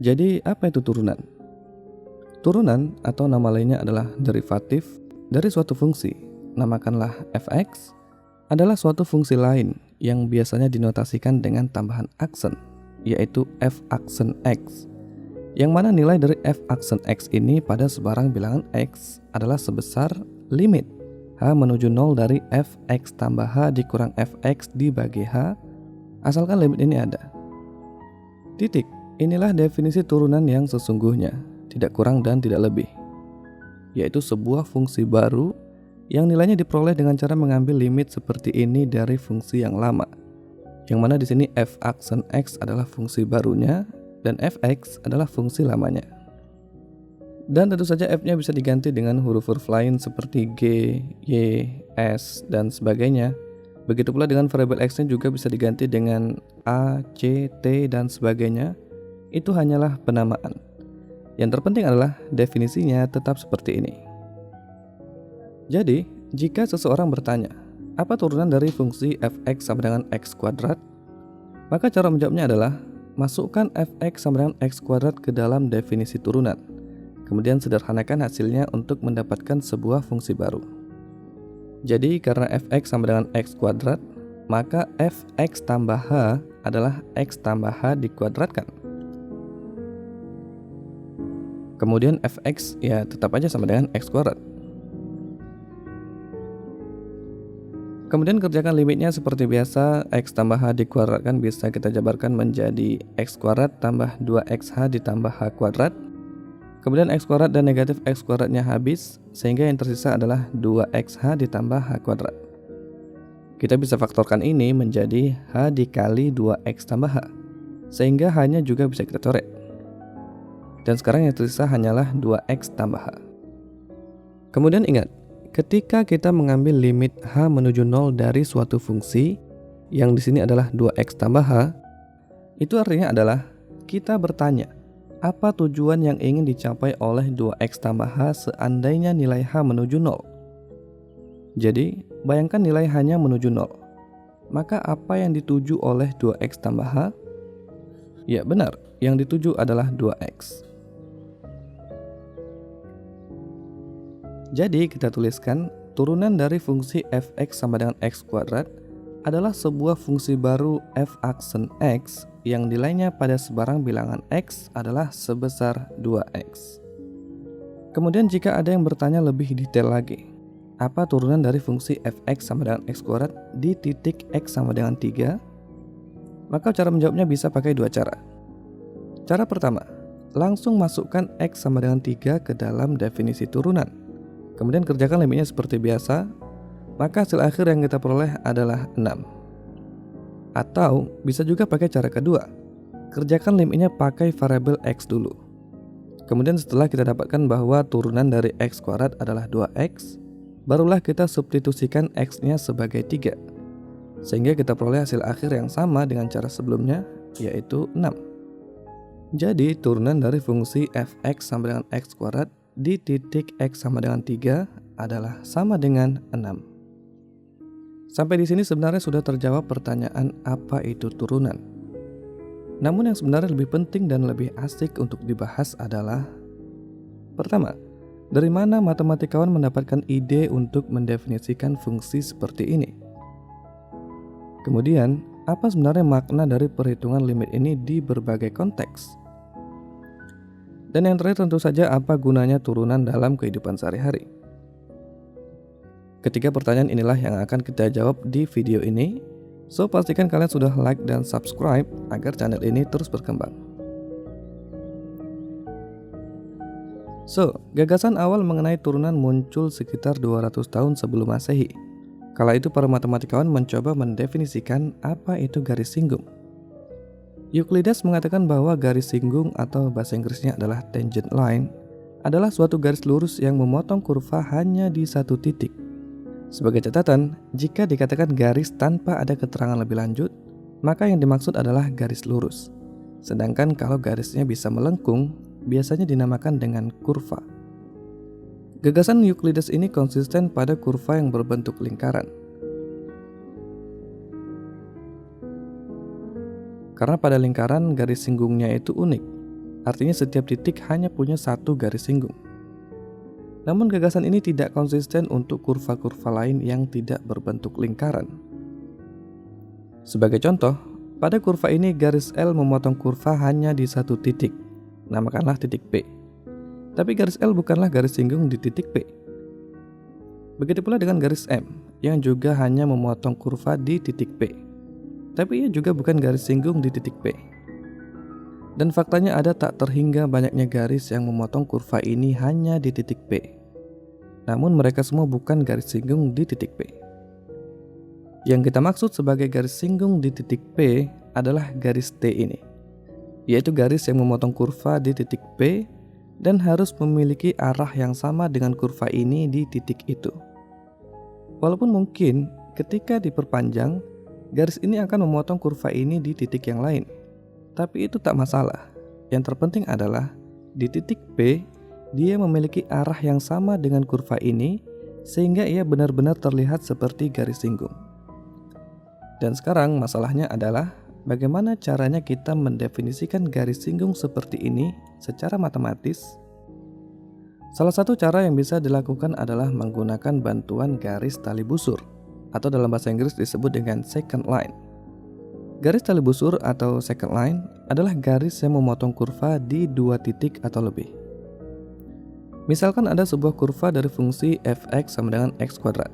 Jadi apa itu turunan? Turunan atau nama lainnya adalah derivatif dari suatu fungsi, namakanlah fx, adalah suatu fungsi lain yang biasanya dinotasikan dengan tambahan aksen, yaitu f aksen x, yang mana nilai dari f aksen x ini pada sebarang bilangan x adalah sebesar limit h menuju 0 dari fx tambah h dikurang fx dibagi h, asalkan limit ini ada. Titik, inilah definisi turunan yang sesungguhnya, tidak kurang dan tidak lebih, yaitu sebuah fungsi baru yang nilainya diperoleh dengan cara mengambil limit seperti ini dari fungsi yang lama, yang mana di sini f aksen x adalah fungsi barunya dan fx adalah fungsi lamanya. Dan tentu saja f-nya bisa diganti dengan huruf-huruf lain seperti g, y, s, dan sebagainya. Begitu pula dengan variabel x-nya juga bisa diganti dengan a, c, t, dan sebagainya. Itu hanyalah penamaan. Yang terpenting adalah definisinya tetap seperti ini. Jadi, jika seseorang bertanya, apa turunan dari fungsi fx sama dengan x kuadrat? Maka cara menjawabnya adalah, masukkan fx sama dengan x kuadrat ke dalam definisi turunan. Kemudian sederhanakan hasilnya untuk mendapatkan sebuah fungsi baru. Jadi, karena fx sama dengan x kuadrat, maka fx tambah h adalah x tambah h dikuadratkan. Kemudian fx ya tetap aja sama dengan x kuadrat. Kemudian kerjakan limitnya seperti biasa, x tambah h dikuadratkan bisa kita jabarkan menjadi x kuadrat tambah 2xh ditambah h kuadrat. Kemudian x kuadrat dan negatif x kuadratnya habis, sehingga yang tersisa adalah 2xh ditambah h kuadrat. Kita bisa faktorkan ini menjadi h dikali 2x tambah h, sehingga h-nya juga bisa kita coret. Dan sekarang yang tersisa hanyalah 2x tambah h. Kemudian ingat, ketika kita mengambil limit h menuju 0 dari suatu fungsi, yang di sini adalah 2x tambah h, itu artinya adalah kita bertanya, apa tujuan yang ingin dicapai oleh 2x tambah h seandainya nilai h menuju 0? Jadi, bayangkan nilai h-nya menuju 0. Maka apa yang dituju oleh 2x tambah h? Ya benar, yang dituju adalah 2x. Jadi kita tuliskan turunan dari fungsi fx sama dengan x kuadrat adalah sebuah fungsi baru f aksen x yang nilainya pada sebarang bilangan x adalah sebesar 2x. Kemudian jika ada yang bertanya lebih detail lagi, apa turunan dari fungsi fx sama dengan x kuadrat di titik x sama dengan 3? Maka cara menjawabnya bisa pakai dua cara. Cara pertama, langsung masukkan x sama dengan 3 ke dalam definisi turunan. Kemudian kerjakan limitnya seperti biasa, maka hasil akhir yang kita peroleh adalah 6. Atau bisa juga pakai cara kedua, kerjakan limitnya pakai variabel x dulu. Kemudian setelah kita dapatkan bahwa turunan dari x kuadrat adalah 2x, barulah kita substitusikan x-nya sebagai 3. Sehingga kita peroleh hasil akhir yang sama dengan cara sebelumnya, yaitu 6. Jadi turunan dari fungsi fx sama dengan x kuadrat di titik x sama dengan 3 adalah sama dengan 6. Sampai di sini sebenarnya sudah terjawab pertanyaan apa itu turunan. Namun yang sebenarnya lebih penting dan lebih asik untuk dibahas adalah, pertama, dari mana matematikawan mendapatkan ide untuk mendefinisikan fungsi seperti ini? Kemudian, apa sebenarnya makna dari perhitungan limit ini di berbagai konteks? Dan yang terakhir tentu saja apa gunanya turunan dalam kehidupan sehari-hari? Ketiga pertanyaan inilah yang akan kita jawab di video ini. So pastikan kalian sudah like dan subscribe agar channel ini terus berkembang. So, gagasan awal mengenai turunan muncul sekitar 200 tahun sebelum Masehi. Kala itu para matematikawan mencoba mendefinisikan apa itu garis singgung. Euclides mengatakan bahwa garis singgung atau bahasa Inggrisnya adalah tangent line adalah suatu garis lurus yang memotong kurva hanya di satu titik. Sebagai catatan, jika dikatakan garis tanpa ada keterangan lebih lanjut, maka yang dimaksud adalah garis lurus. Sedangkan kalau garisnya bisa melengkung, biasanya dinamakan dengan kurva. Gagasan Euclides ini konsisten pada kurva yang berbentuk lingkaran. Karena pada lingkaran garis singgungnya itu unik. artinya setiap titik hanya punya satu garis singgung. Namun gagasan ini tidak konsisten untuk kurva-kurva lain yang tidak berbentuk lingkaran. Sebagai contoh, pada kurva ini garis L memotong kurva hanya di satu titik, namakanlah titik P. Tapi garis L bukanlah garis singgung di titik P. Begitu pula dengan garis M, yang juga hanya memotong kurva di titik P. Tapi ia juga bukan garis singgung di titik P. Dan faktanya ada tak terhingga banyaknya garis yang memotong kurva ini hanya di titik P. Namun mereka semua bukan garis singgung di titik P. Yang kita maksud sebagai garis singgung di titik P adalah garis T ini, yaitu garis yang memotong kurva di titik P dan harus memiliki arah yang sama dengan kurva ini di titik itu. Walaupun mungkin ketika diperpanjang, garis ini akan memotong kurva ini di titik yang lain, tapi itu tak masalah. Yang terpenting adalah di titik P, dia memiliki arah yang sama dengan kurva ini sehingga ia benar-benar terlihat seperti garis singgung. Dan sekarang masalahnya adalah bagaimana caranya kita mendefinisikan garis singgung seperti ini secara matematis. Salah satu cara yang bisa dilakukan adalah menggunakan bantuan garis tali busur, atau dalam bahasa Inggris disebut dengan secant line. Garis tali busur atau secant line adalah garis yang memotong kurva di dua titik atau lebih. Misalkan ada sebuah kurva dari fungsi fx sama dengan x kuadrat.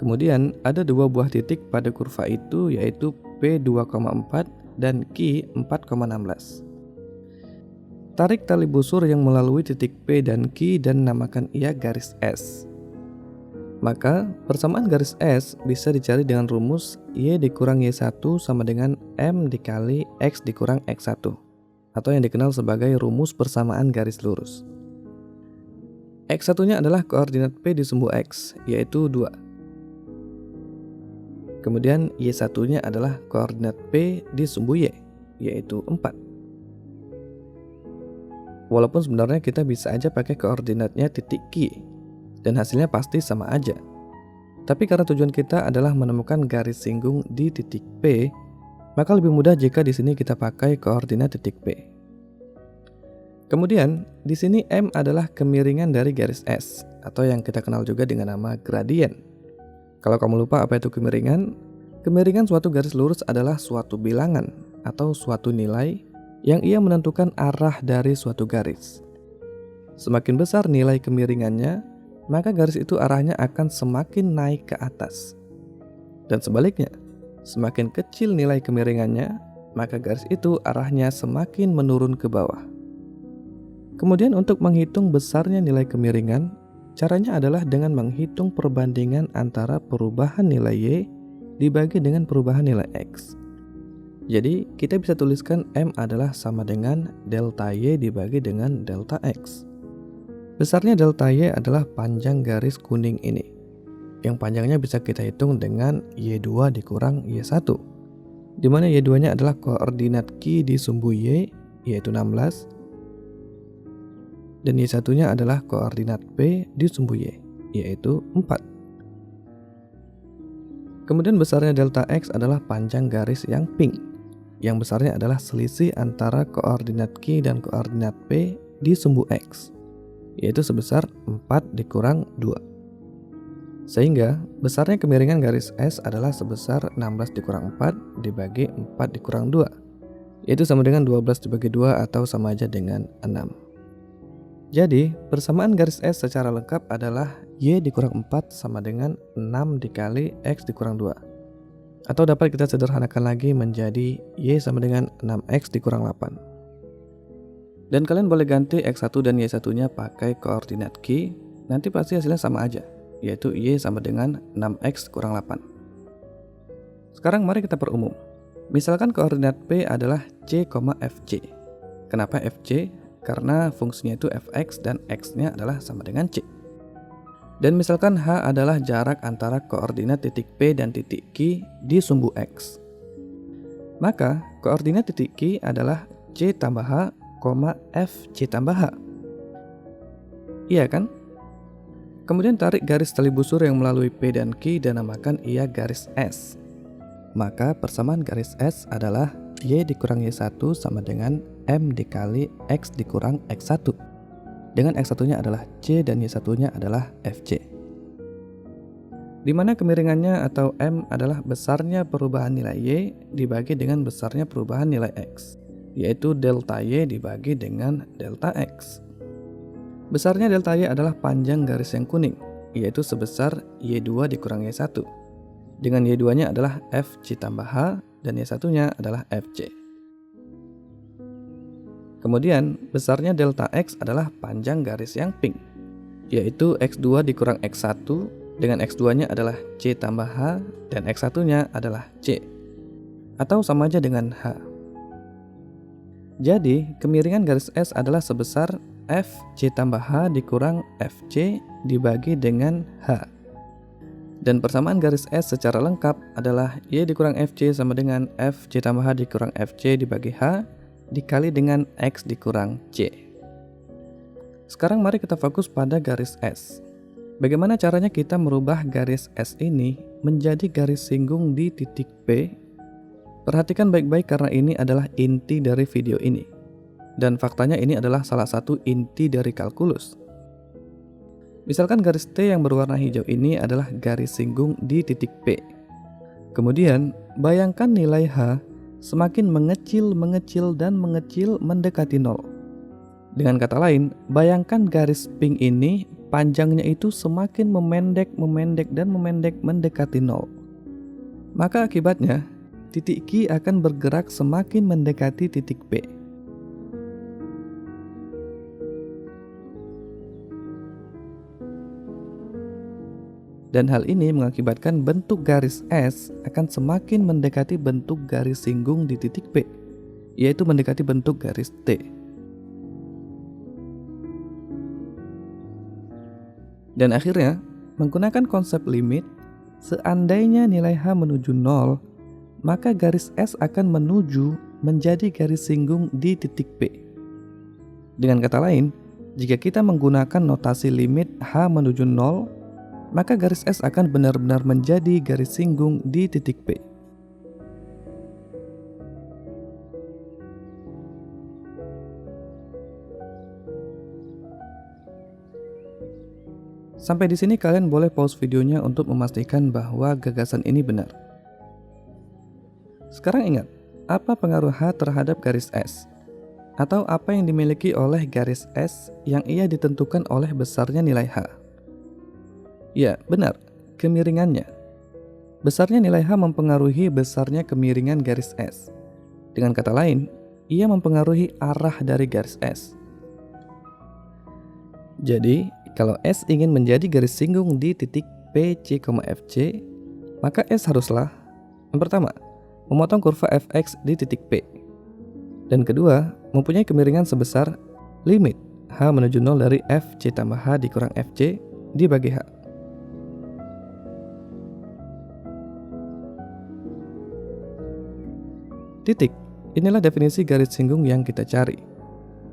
Kemudian ada dua buah titik pada kurva itu, yaitu P2,4 dan Q 4,16. Tarik tali busur yang melalui titik P dan Q dan namakan ia garis S. Maka persamaan garis S bisa dicari dengan rumus Y dikurang Y1 sama dengan M dikali X dikurang X1, atau yang dikenal sebagai rumus persamaan garis lurus. X1-nya adalah koordinat P di sumbu X, yaitu 2. Kemudian Y1-nya adalah koordinat P di sumbu Y, yaitu 4. Walaupun sebenarnya kita bisa aja pakai koordinatnya titik Q, dan hasilnya pasti sama aja. Tapi karena tujuan kita adalah menemukan garis singgung di titik P, maka lebih mudah jika di sini kita pakai koordinat titik P. Kemudian, di sini M adalah kemiringan dari garis S, atau yang kita kenal juga dengan nama gradien. Kalau kamu lupa apa itu kemiringan, kemiringan suatu garis lurus adalah suatu bilangan atau suatu nilai yang ia menentukan arah dari suatu garis. Semakin besar nilai kemiringannya, maka garis itu arahnya akan semakin naik ke atas. Dan sebaliknya, semakin kecil nilai kemiringannya, maka garis itu arahnya semakin menurun ke bawah. Kemudian untuk menghitung besarnya nilai kemiringan, caranya adalah dengan menghitung perbandingan antara perubahan nilai Y dibagi dengan perubahan nilai X. Jadi, kita bisa tuliskan M adalah sama dengan delta Y dibagi dengan delta X. Besarnya delta Y adalah panjang garis kuning ini, yang panjangnya bisa kita hitung dengan Y2 dikurang Y1, di mana Y2-nya adalah koordinat Q di sumbu Y, yaitu 16, dan Y1-nya adalah koordinat P di sumbu Y, yaitu 4. Kemudian besarnya delta X adalah panjang garis yang pink, yang besarnya adalah selisih antara koordinat Q dan koordinat P di sumbu X, yaitu sebesar 4 dikurang 2. Sehingga besarnya kemiringan garis S adalah sebesar 16 dikurang 4 dibagi 4 dikurang 2, yaitu sama dengan 12 dibagi 2 atau sama aja dengan 6. Jadi, persamaan garis S secara lengkap adalah Y dikurang 4 sama dengan 6 dikali X dikurang 2. Atau dapat kita sederhanakan lagi menjadi Y sama dengan 6X dikurang 8. Dan kalian boleh ganti X1 dan Y1-nya pakai koordinat Q, nanti pasti hasilnya sama aja, yaitu Y sama dengan 6X kurang 8. Sekarang mari kita perumum. Misalkan koordinat P adalah C, Fc. Kenapa Fc? Karena fungsinya itu fx dan x-nya adalah sama dengan c. Dan misalkan h adalah jarak antara koordinat titik P dan titik Q di sumbu x. Maka koordinat titik Q adalah c tambah h, fc tambah h. Iya kan? Kemudian tarik garis tali busur yang melalui P dan Q dan namakan ia garis S. Maka persamaan garis S adalah Y dikurang Y1 sama dengan M dikali X dikurang X1. Dengan X1-nya adalah C dan Y1-nya adalah FC. Di mana kemiringannya atau M adalah besarnya perubahan nilai Y dibagi dengan besarnya perubahan nilai X, yaitu delta Y dibagi dengan delta X. Besarnya delta Y adalah panjang garis yang kuning, yaitu sebesar Y2 dikurang Y1. Dengan Y2-nya adalah FC tambah H dan Y1-nya adalah FC. Kemudian, besarnya delta X adalah panjang garis yang pink, yaitu X2 dikurang X1 dengan X2-nya adalah C tambah H dan X1-nya adalah C, atau sama aja dengan H. Jadi, kemiringan garis S adalah sebesar FC tambah H dikurang FC dibagi dengan H. Dan persamaan garis S secara lengkap adalah Y dikurang FC sama dengan FC tambah H dikurang FC dibagi H dikali dengan X dikurang C. Sekarang mari kita fokus pada garis S. Bagaimana caranya kita merubah garis S ini menjadi garis singgung di titik P? Perhatikan baik-baik karena ini adalah inti dari video ini. Dan faktanya ini adalah salah satu inti dari kalkulus. Misalkan garis T yang berwarna hijau ini adalah garis singgung di titik P. Kemudian, bayangkan nilai H semakin mengecil dan mengecil mendekati 0. Dengan kata lain, bayangkan garis pink ini panjangnya itu semakin memendek mendekati 0. Maka akibatnya, titik Q akan bergerak semakin mendekati titik P. Dan hal ini mengakibatkan bentuk garis S akan semakin mendekati bentuk garis singgung di titik P, yaitu mendekati bentuk garis T. Dan akhirnya, menggunakan konsep limit, seandainya nilai H menuju 0, maka garis S akan menuju menjadi garis singgung di titik P. Dengan kata lain, jika kita menggunakan notasi limit H menuju 0, maka garis S akan benar-benar menjadi garis singgung di titik P. Sampai di sini kalian boleh pause videonya untuk memastikan bahwa gagasan ini benar. Sekarang ingat, apa pengaruh H terhadap garis S? Atau apa yang dimiliki oleh garis S yang ia ditentukan oleh besarnya nilai H? Ya, benar, kemiringannya. Besarnya nilai H mempengaruhi besarnya kemiringan garis S. Dengan kata lain, ia mempengaruhi arah dari garis S. Jadi, kalau S ingin menjadi garis singgung di titik PC, FC, maka S haruslah yang pertama, memotong kurva fx di titik P. Dan kedua, mempunyai kemiringan sebesar limit H menuju 0 dari FC tambah H dikurang FC dibagi H. Titik, inilah definisi garis singgung yang kita cari.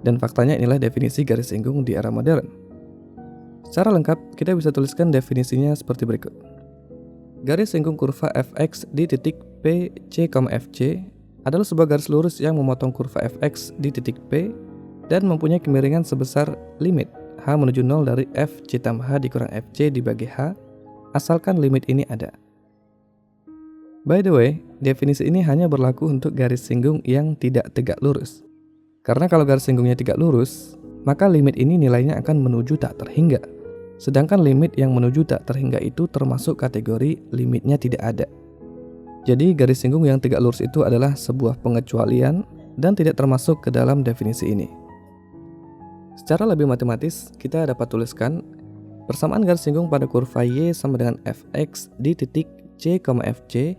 Dan faktanya inilah definisi garis singgung di era modern. Secara lengkap, kita bisa tuliskan definisinya seperti berikut. Garis singgung kurva fx di titik P, C, FC adalah sebuah garis lurus yang memotong kurva fx di titik P dan mempunyai kemiringan sebesar limit H menuju 0 dari FC tambah H dikurang FC dibagi H, asalkan limit ini ada. By the way, definisi ini hanya berlaku untuk garis singgung yang tidak tegak lurus. Karena kalau garis singgungnya tegak lurus, maka limit ini nilainya akan menuju tak terhingga. Sedangkan limit yang menuju tak terhingga itu termasuk kategori limitnya tidak ada. Jadi garis singgung yang tegak lurus itu adalah sebuah pengecualian dan tidak termasuk ke dalam definisi ini. Secara lebih matematis, kita dapat tuliskan persamaan garis singgung pada kurva Y sama dengan fx di titik C, FC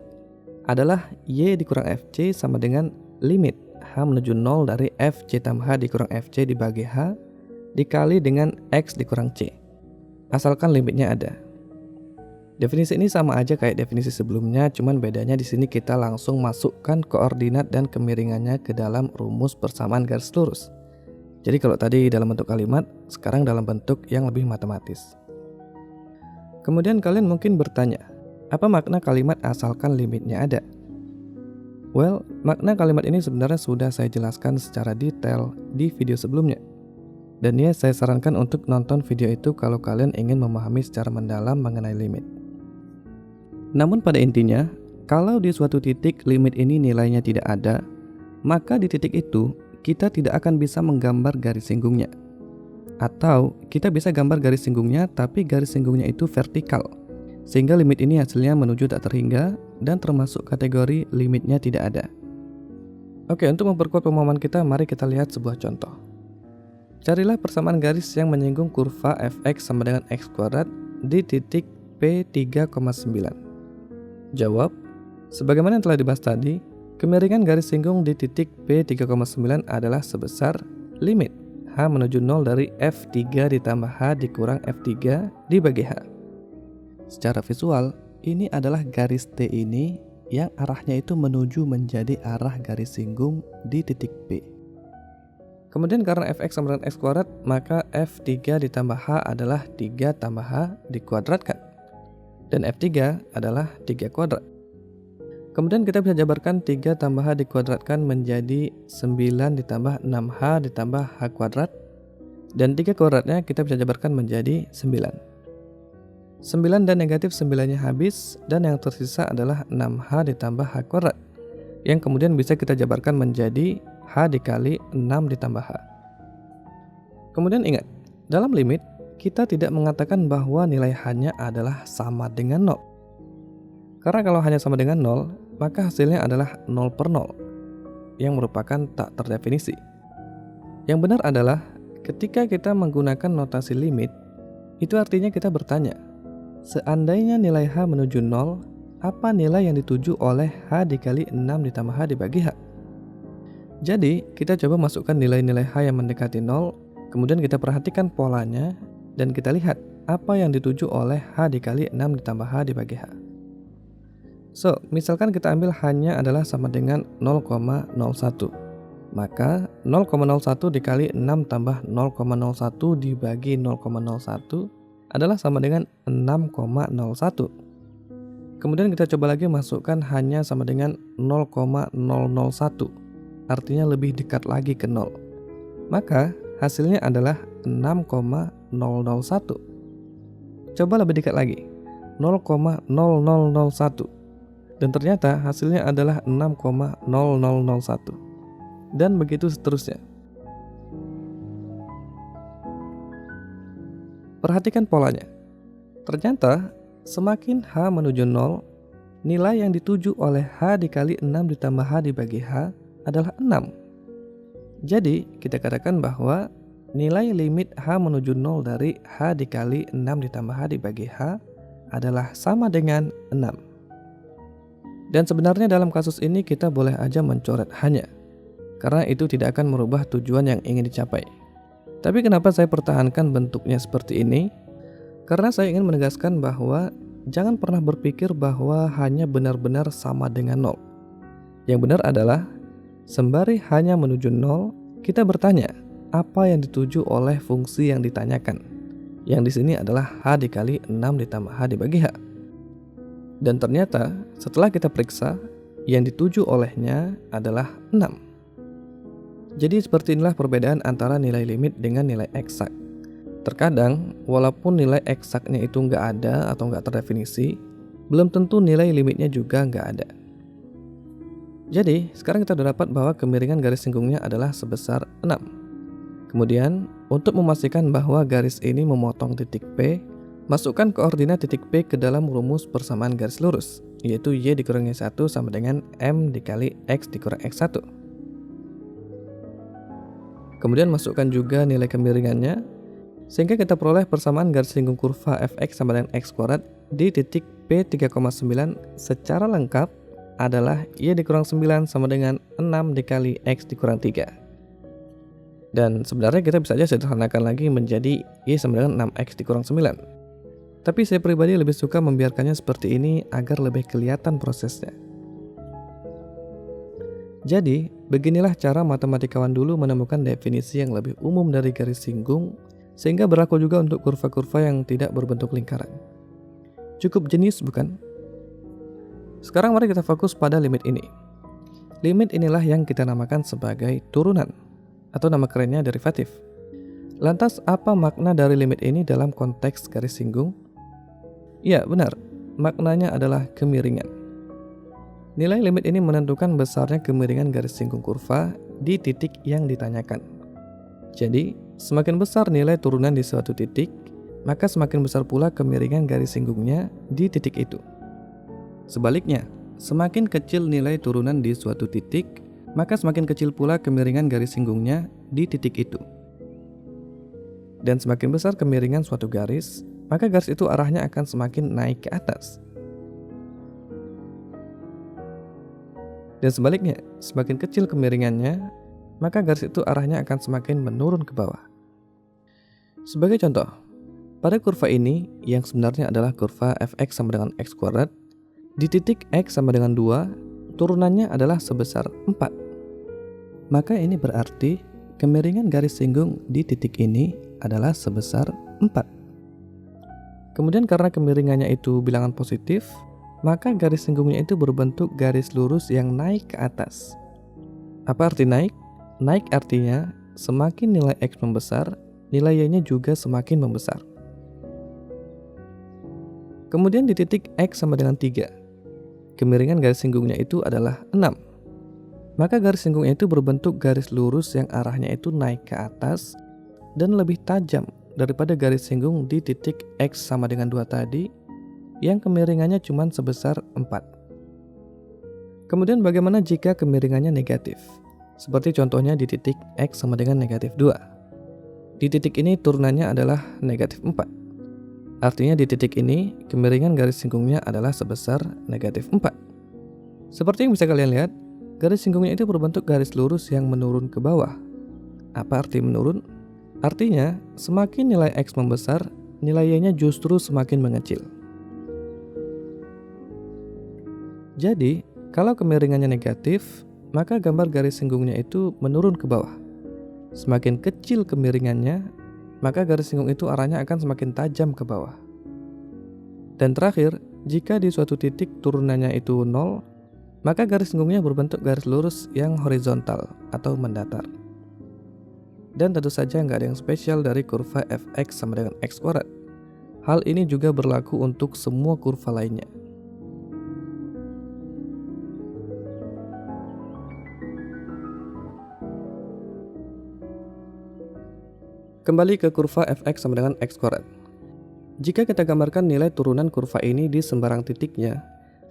adalah Y dikurang FC sama dengan limit H menuju 0 dari FC tambah H dikurang FC dibagi H dikali dengan X dikurang C, asalkan limitnya ada. Definisi ini sama aja kayak definisi sebelumnya, cuman bedanya di sini kita langsung masukkan koordinat dan kemiringannya ke dalam rumus persamaan garis lurus. Jadi kalau tadi dalam bentuk kalimat, sekarang dalam bentuk yang lebih matematis. Kemudian kalian mungkin bertanya, apa makna kalimat asalkan limitnya ada? Well, makna kalimat ini sebenarnya sudah saya jelaskan secara detail di video sebelumnya. Dan ya, saya sarankan untuk nonton video itu kalau kalian ingin memahami secara mendalam mengenai limit. Namun pada intinya, kalau di suatu titik limit ini nilainya tidak ada, maka di titik itu kita tidak akan bisa menggambar garis singgungnya. Atau kita bisa gambar garis singgungnya tapi garis singgungnya itu vertikal, sehingga limit ini hasilnya menuju tak terhingga dan termasuk kategori limitnya tidak ada. Oke, untuk memperkuat pemahaman kita, mari kita lihat sebuah contoh. Carilah persamaan garis yang menyinggung kurva fx sama dengan x kuadrat di titik P3,9. Jawab, sebagaimana yang telah dibahas tadi, kemiringan garis singgung di titik P3,9 adalah sebesar limit H menuju 0 dari F3 ditambah H dikurang F3 dibagi H. Secara visual, ini adalah garis T ini yang arahnya itu menuju menjadi arah garis singgung di titik P. Kemudian karena fx sama dengan x kuadrat, maka F3 ditambah H adalah 3 tambah H dikuadratkan. Dan F3 adalah 3 kuadrat. Kemudian kita bisa jabarkan 3 tambah H dikuadratkan menjadi 9 ditambah 6H ditambah H kuadrat. Dan 3 kuadratnya kita bisa jabarkan menjadi 9. 9 dan negatif 9-nya habis, dan yang tersisa adalah 6H ditambah H kuadrat, yang kemudian bisa kita jabarkan menjadi H dikali 6 ditambah H. Kemudian ingat, dalam limit, kita tidak mengatakan bahwa nilai H-nya adalah sama dengan 0. Karena kalau hanya sama dengan 0, maka hasilnya adalah 0 per 0, yang merupakan tak terdefinisi. Yang benar adalah, ketika kita menggunakan notasi limit, itu artinya kita bertanya, seandainya nilai H menuju 0, apa nilai yang dituju oleh H dikali 6 ditambah H dibagi H? Jadi, kita coba masukkan nilai-nilai H yang mendekati 0, kemudian kita perhatikan polanya, dan kita lihat apa yang dituju oleh H dikali 6 ditambah H dibagi H. So, misalkan kita ambil H-nya adalah sama dengan 0,01. Maka 0,01 dikali 6 tambah 0,01 dibagi 0,01 adalah sama dengan 6,01. Kemudian kita coba lagi masukkan H-nya sama dengan 0,001. Artinya lebih dekat lagi ke 0. Maka hasilnya adalah 6,001. Coba lebih dekat lagi, 0,0001. Dan ternyata hasilnya adalah 6,0001. Dan begitu seterusnya. Perhatikan polanya. Ternyata semakin H menuju 0, nilai yang dituju oleh H dikali 6 ditambah H dibagi H adalah 6. Jadi kita katakan bahwa nilai limit H menuju 0 dari H dikali 6 ditambah H dibagi H adalah sama dengan 6. Dan sebenarnya dalam kasus ini kita boleh aja mencoret H-nya, karena itu tidak akan merubah tujuan yang ingin dicapai. Tapi kenapa saya pertahankan bentuknya seperti ini? Karena saya ingin menegaskan bahwa jangan pernah berpikir bahwa H-nya benar-benar sama dengan 0. Yang benar adalah, sembari H-nya menuju 0, kita bertanya, apa yang dituju oleh fungsi yang ditanyakan? Yang di sini adalah H dikali 6 ditambah H dibagi H. Dan ternyata setelah kita periksa, yang dituju olehnya adalah 6. Jadi seperti inilah perbedaan antara nilai limit dengan nilai eksak. Terkadang, walaupun nilai eksaknya itu nggak ada atau nggak terdefinisi, belum tentu nilai limitnya juga nggak ada. Jadi, sekarang kita sudah dapat bahwa kemiringan garis singgungnya adalah sebesar 6. Kemudian, untuk memastikan bahwa garis ini memotong titik P, masukkan koordinat titik P ke dalam rumus persamaan garis lurus, yaitu Y dikurangi 1 sama dengan M dikali X dikurang X1. Kemudian masukkan juga nilai kemiringannya, sehingga kita peroleh persamaan garis singgung kurva fx sama dengan x kuadrat di titik P3,9 secara lengkap adalah Y dikurang 9 sama dengan 6 dikali X dikurang 3. Dan sebenarnya kita bisa aja sederhanakan lagi menjadi Y sama dengan 6X dikurang 9. Tapi saya pribadi lebih suka membiarkannya seperti ini agar lebih kelihatan prosesnya. Jadi, beginilah cara matematikawan dulu menemukan definisi yang lebih umum dari garis singgung, sehingga berlaku juga untuk kurva-kurva yang tidak berbentuk lingkaran. Cukup jenius bukan? Sekarang mari kita fokus pada limit ini. Limit inilah yang kita namakan sebagai turunan, atau nama kerennya derivatif. Lantas apa makna dari limit ini dalam konteks garis singgung? Ya, benar. Maknanya adalah kemiringan. Nilai limit ini menentukan besarnya kemiringan garis singgung kurva di titik yang ditanyakan. Jadi, semakin besar nilai turunan di suatu titik, maka semakin besar pula kemiringan garis singgungnya di titik itu. Sebaliknya, semakin kecil nilai turunan di suatu titik, maka semakin kecil pula kemiringan garis singgungnya di titik itu. Dan semakin besar kemiringan suatu garis, maka garis itu arahnya akan semakin naik ke atas. Dan sebaliknya, semakin kecil kemiringannya, maka garis itu arahnya akan semakin menurun ke bawah. Sebagai contoh, pada kurva ini yang sebenarnya adalah kurva fx sama dengan x kuadrat, di titik x sama dengan 2, turunannya adalah sebesar 4. Maka ini berarti kemiringan garis singgung di titik ini adalah sebesar 4. Kemudian karena kemiringannya itu bilangan positif, maka garis singgungnya itu berbentuk garis lurus yang naik ke atas. Apa arti naik? Naik artinya semakin nilai x membesar, nilai y-nya juga semakin membesar. Kemudian di titik x sama dengan 3, kemiringan garis singgungnya itu adalah 6. Maka garis singgungnya itu berbentuk garis lurus yang arahnya itu naik ke atas dan lebih tajam daripada garis singgung di titik x sama dengan 2 tadi yang kemiringannya cuma sebesar 4. Kemudian bagaimana jika kemiringannya negatif? Seperti contohnya di titik x sama dengan negatif 2. Di titik ini turunannya adalah negatif 4. Artinya di titik ini, kemiringan garis singgungnya adalah sebesar negatif 4. Seperti yang bisa kalian lihat, garis singgungnya itu berbentuk garis lurus yang menurun ke bawah. Apa arti menurun? Artinya, semakin nilai x membesar, nilai y-nya justru semakin mengecil. Jadi, kalau kemiringannya negatif, maka gambar garis singgungnya itu menurun ke bawah. Semakin kecil kemiringannya, maka garis singgung itu arahnya akan semakin tajam ke bawah. Dan terakhir, jika di suatu titik turunannya itu 0, maka garis singgungnya berbentuk garis lurus yang horizontal atau mendatar. Dan tentu saja nggak ada yang spesial dari kurva fx sama dengan x kuadrat. Hal ini juga berlaku untuk semua kurva lainnya. Kembali ke kurva fx sama dengan x kuadrat. Jika kita gambarkan nilai turunan kurva ini di sembarang titiknya,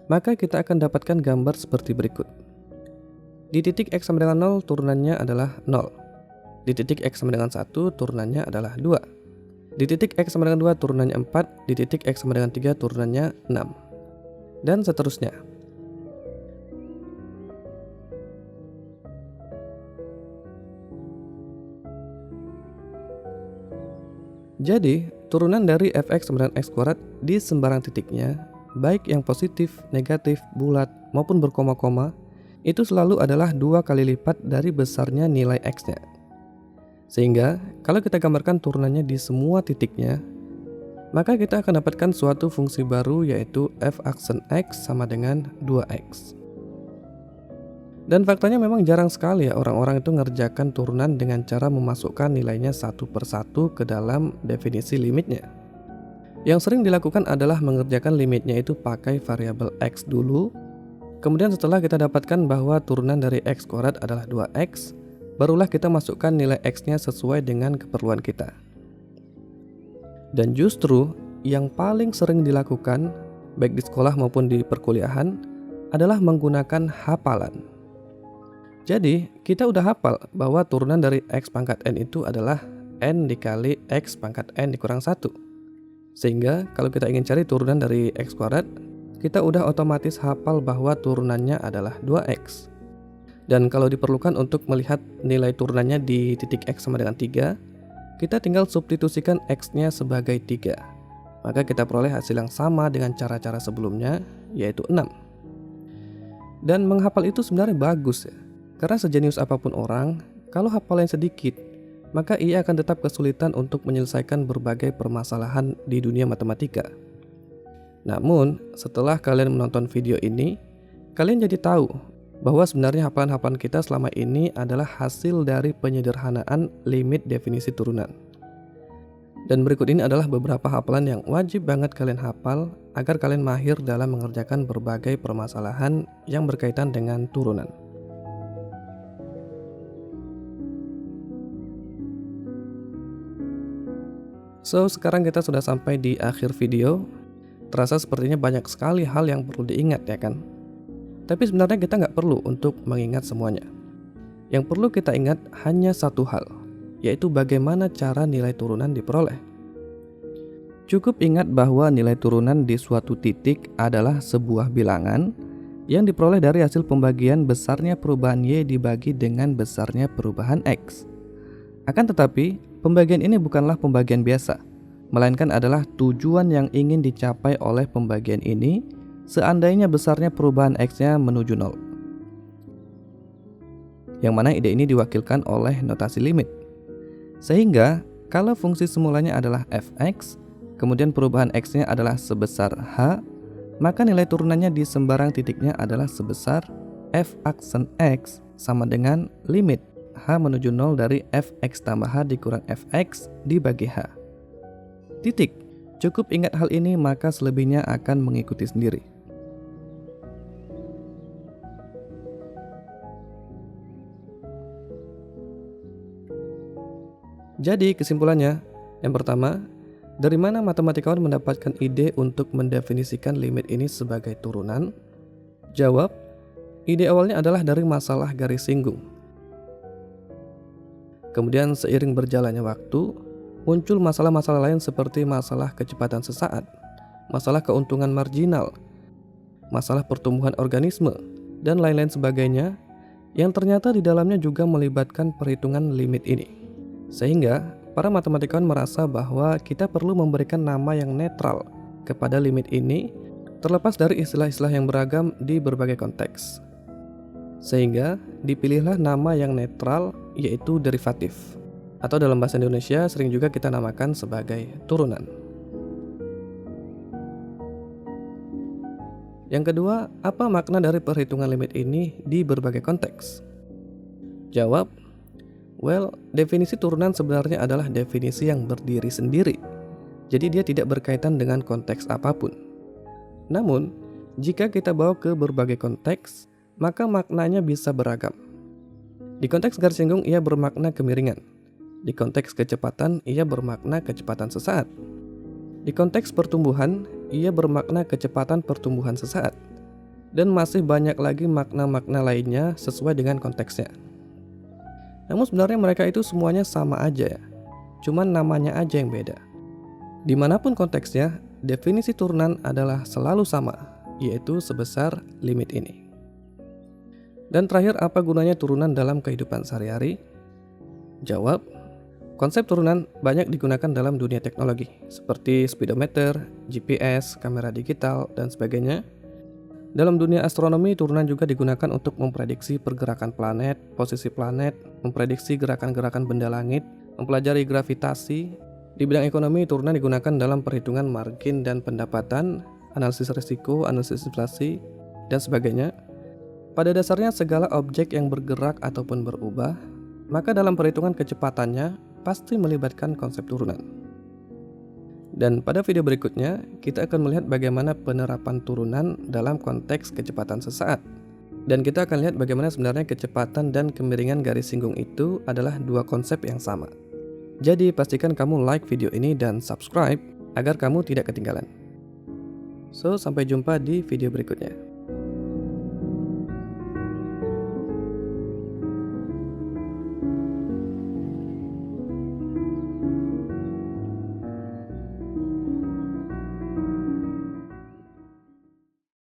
maka kita akan dapatkan gambar seperti berikut. Di titik x sama dengan 0, turunannya adalah 0. Di titik x sama dengan 1, turunannya adalah 2. Di titik x sama dengan 2, turunannya 4. Di titik x sama dengan 3, turunannya 6. Dan seterusnya. Jadi, turunan dari fx sama dengan x kuadrat di sembarang titiknya, baik yang positif, negatif, bulat, maupun berkoma-koma, itu selalu adalah 2 kali lipat dari besarnya nilai x-nya. Sehingga, kalau kita gambarkan turunannya di semua titiknya, maka kita akan dapatkan suatu fungsi baru yaitu f aksen x sama dengan 2x. Dan faktanya memang jarang sekali ya orang-orang itu ngerjakan turunan dengan cara memasukkan nilainya satu persatu ke dalam definisi limitnya. Yang sering dilakukan adalah mengerjakan limitnya itu pakai variabel x dulu. Kemudian setelah kita dapatkan bahwa turunan dari x kuadrat adalah 2x, barulah kita masukkan nilai x-nya sesuai dengan keperluan kita. Dan justru yang paling sering dilakukan, baik di sekolah maupun di perkuliahan, adalah menggunakan hafalan. Jadi, kita udah hafal bahwa turunan dari x pangkat n itu adalah n dikali x pangkat n dikurang 1. Sehingga, kalau kita ingin cari turunan dari x kuadrat, kita udah otomatis hafal bahwa turunannya adalah 2x. Dan kalau diperlukan untuk melihat nilai turunannya di titik x sama dengan 3, kita tinggal substitusikan x-nya sebagai 3. Maka kita peroleh hasil yang sama dengan cara-cara sebelumnya, yaitu 6. Dan menghafal itu sebenarnya bagus ya. Karena sejenius apapun orang, kalau hafalan sedikit, maka ia akan tetap kesulitan untuk menyelesaikan berbagai permasalahan di dunia matematika. Namun, setelah kalian menonton video ini, kalian jadi tahu bahwa sebenarnya hafalan-hafalan kita selama ini adalah hasil dari penyederhanaan limit definisi turunan. Dan berikut ini adalah beberapa hafalan yang wajib banget kalian hafal agar kalian mahir dalam mengerjakan berbagai permasalahan yang berkaitan dengan turunan. So, sekarang kita sudah sampai di akhir video. Terasa sepertinya banyak sekali hal yang perlu diingat, ya kan? Tapi sebenarnya kita nggak perlu untuk mengingat semuanya. Yang perlu kita ingat hanya satu hal, yaitu bagaimana cara nilai turunan diperoleh. Cukup ingat bahwa nilai turunan di suatu titik adalah sebuah bilangan yang diperoleh dari hasil pembagian besarnya perubahan Y dibagi dengan besarnya perubahan X. Akan tetapi, pembagian ini bukanlah pembagian biasa, melainkan adalah tujuan yang ingin dicapai oleh pembagian ini seandainya besarnya perubahan X-nya menuju 0. Yang mana ide ini diwakilkan oleh notasi limit. Sehingga, kalau fungsi semulanya adalah fx, kemudian perubahan X-nya adalah sebesar H, maka nilai turunannya di sembarang titiknya adalah sebesar f aksen X sama dengan limit H menuju 0 dari fx tambah H dikurang fx dibagi H. Titik. Cukup ingat hal ini maka selebihnya akan mengikuti sendiri. Jadi kesimpulannya, yang pertama, dari mana matematikawan mendapatkan ide untuk mendefinisikan limit ini sebagai turunan? Jawab, ide awalnya adalah dari masalah garis singgung. Kemudian seiring berjalannya waktu, muncul masalah-masalah lain seperti masalah kecepatan sesaat, masalah keuntungan marginal, masalah pertumbuhan organisme, dan lain-lain sebagainya yang ternyata di dalamnya juga melibatkan perhitungan limit ini. Sehingga, para matematikawan merasa bahwa kita perlu memberikan nama yang netral kepada limit ini terlepas dari istilah-istilah yang beragam di berbagai konteks. Sehingga dipilihlah nama yang netral yaitu derivatif, atau dalam bahasa Indonesia sering juga kita namakan sebagai turunan. Yang kedua, apa makna dari perhitungan limit ini di berbagai konteks? Jawab, definisi turunan sebenarnya adalah definisi yang berdiri sendiri. Jadi dia tidak berkaitan dengan konteks apapun. Namun, jika kita bawa ke berbagai konteks, maka maknanya bisa beragam. Di konteks garis singgung ia bermakna kemiringan. Di konteks kecepatan ia bermakna kecepatan sesaat. Di konteks pertumbuhan ia bermakna kecepatan pertumbuhan sesaat. Dan masih banyak lagi makna-makna lainnya sesuai dengan konteksnya. Namun sebenarnya mereka itu semuanya sama aja ya. Cuman namanya aja yang beda. Dimanapun konteksnya, definisi turunan adalah selalu sama, yaitu sebesar limit ini. Dan terakhir, apa gunanya turunan dalam kehidupan sehari-hari? Jawab, konsep turunan banyak digunakan dalam dunia teknologi, seperti speedometer, GPS, kamera digital, dan sebagainya. Dalam dunia astronomi, turunan juga digunakan untuk memprediksi pergerakan planet, posisi planet, memprediksi gerakan-gerakan benda langit, mempelajari gravitasi. Di bidang ekonomi, turunan digunakan dalam perhitungan margin dan pendapatan, analisis risiko, analisis inflasi, dan sebagainya. Pada dasarnya segala objek yang bergerak ataupun berubah, maka dalam perhitungan kecepatannya pasti melibatkan konsep turunan. Dan pada video berikutnya, kita akan melihat bagaimana penerapan turunan dalam konteks kecepatan sesaat. Dan kita akan lihat bagaimana sebenarnya kecepatan dan kemiringan garis singgung itu adalah dua konsep yang sama. Jadi pastikan kamu like video ini dan subscribe agar kamu tidak ketinggalan. So, sampai jumpa di video berikutnya.